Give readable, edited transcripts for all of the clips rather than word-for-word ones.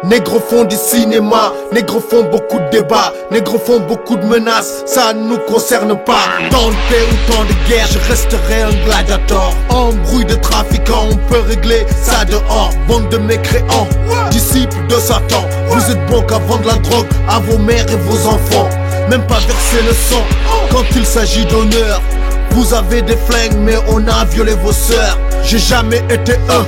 Négros font du cinéma, négros font beaucoup de débats, négros font beaucoup de menaces, ça ne nous concerne pas. Dans le paix ou temps de guerre, je resterai un gladiateur. Embrouille de trafiquants, on peut régler ça dehors. Bande de mécréants, disciples de Satan. Vous êtes bons qu'à vendre la drogue à vos mères et vos enfants. Même pas verser le sang quand il s'agit d'honneur. Vous avez des flingues mais on a violé vos sœurs. J'ai jamais été un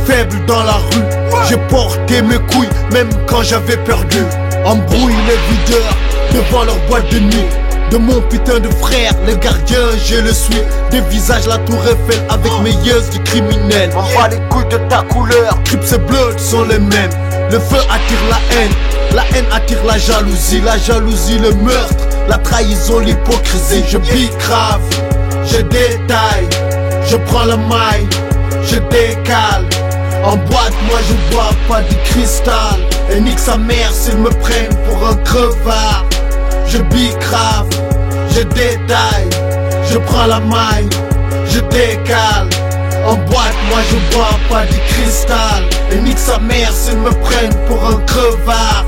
faible dans la rue. J'ai porté mes couilles même quand j'avais perdu. Embrouille les videurs devant leur boîte de nuit. De mon putain de frère, le gardien je le suis. Des visages la tour Eiffel avec mes yeux du criminel. M'en bats les couilles de ta couleur, Crips et Bloods sont les mêmes. Le feu attire la haine attire la jalousie le meurtre, la trahison, l'hypocrisie. Je bicrave, je détaille, je prends la maille, je décale. En boîte, moi je bois pas du cristal. Et nique sa mère s'ils me prennent pour un crevard. Je bicrave, je détaille, je prends la maille, je décale. En boîte, moi je bois pas du cristal. Et nique sa mère s'ils me prennent pour un crevard.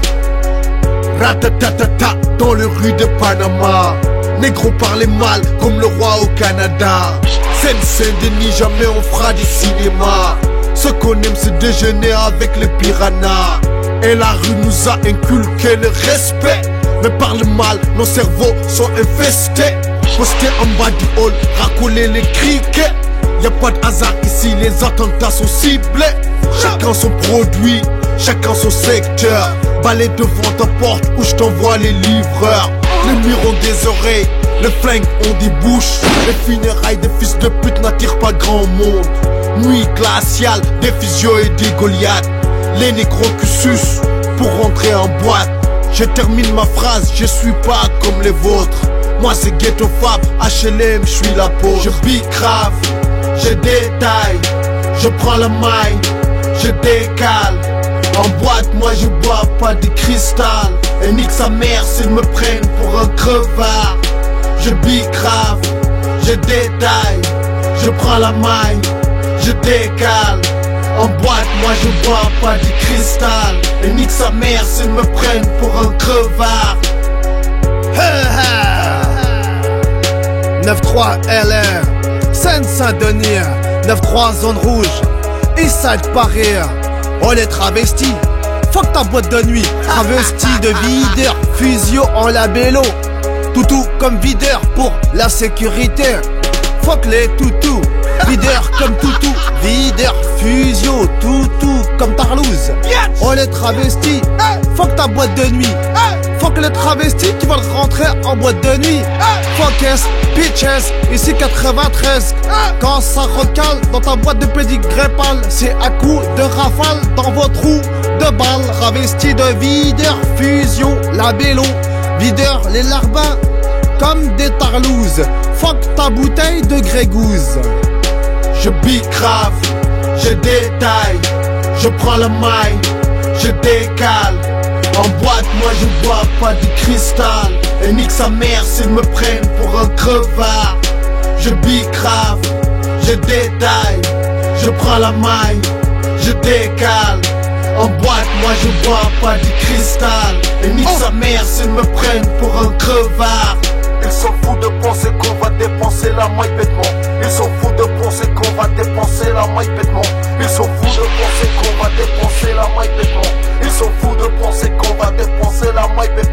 Ratatatata dans les rues de Panama. Négro parlait mal comme le roi au Canada. Seine-Saint-Denis, jamais on fera du cinéma. Ce qu'on aime c'est déjeuner avec les piranhas. Et la rue nous a inculqué le respect. Mais par le mal, nos cerveaux sont infestés. Postés en bas du hall, racoler les criquets. Y'a pas de hasard ici, les attentats sont ciblés. Chacun son produit, chacun son secteur. Balai devant ta porte où je t'envoie les livreurs. Les murs ont des oreilles, les flingues ont des bouches. Les funérailles des fils de pute n'attirent pas grand monde. Nuit glaciale, des physios et des Goliaths. Les négros qui sucent pour rentrer en boîte. Je termine ma phrase, je suis pas comme les vôtres. Moi c'est ghetto fab, HLM, je suis la peau. Je bicrave, je détaille, je prends la maille, je décale. En boîte, moi je bois pas du cristal. Et nique sa mère s'ils me prennent pour un crevard. Je bicrave, je détaille, je prends la maille, je décale. En boîte, moi je bois pas du cristal. Et nique sa mère s'ils me prennent pour un crevard. 9-3 LR, Seine-Saint-Denis, 9-3 zone rouge, Eastside Paris. Oh les travestis, fuck ta boîte de nuit. Travesti de videur, fusio en labello. Toutou comme videur pour la sécurité. Fuck les toutous, videur comme toutou. Videur, fusio, toutou comme Tarlouse. Oh les travestis, fuck ta boîte de nuit. Fuck les travestis qui veulent rentrer en boîte de nuit. Fuck yes, bitches, ici 93. Quand ça recale dans ta boîte de pédigré pâle, c'est à coup de rafale dans vos trous de balles. Travesti de videur, fusio, labello. Videur, les larbins comme des tarlouses. Fuck ta bouteille de grégouze. Je bicrave, je détaille, je prends la maille, je décale. En boîte, moi je bois pas du cristal. Et nique sa mère s'ils me prennent pour un crevard. Je bicrave, je détaille, je prends la maille, je décale. En boîte, moi je bois pas du cristal. Et nique sa mère s'ils me prennent pour un crevard. Ils s'en foutent de penser qu'on va dépenser la maille bêtement. Ils s'en foutent de penser qu'on va dépenser la maille bêtement. Ils s'en foutent de penser qu'on va dépenser la maille bêtement. Ils s'en foutent de penser qu'on va dépenser la maille bêtement.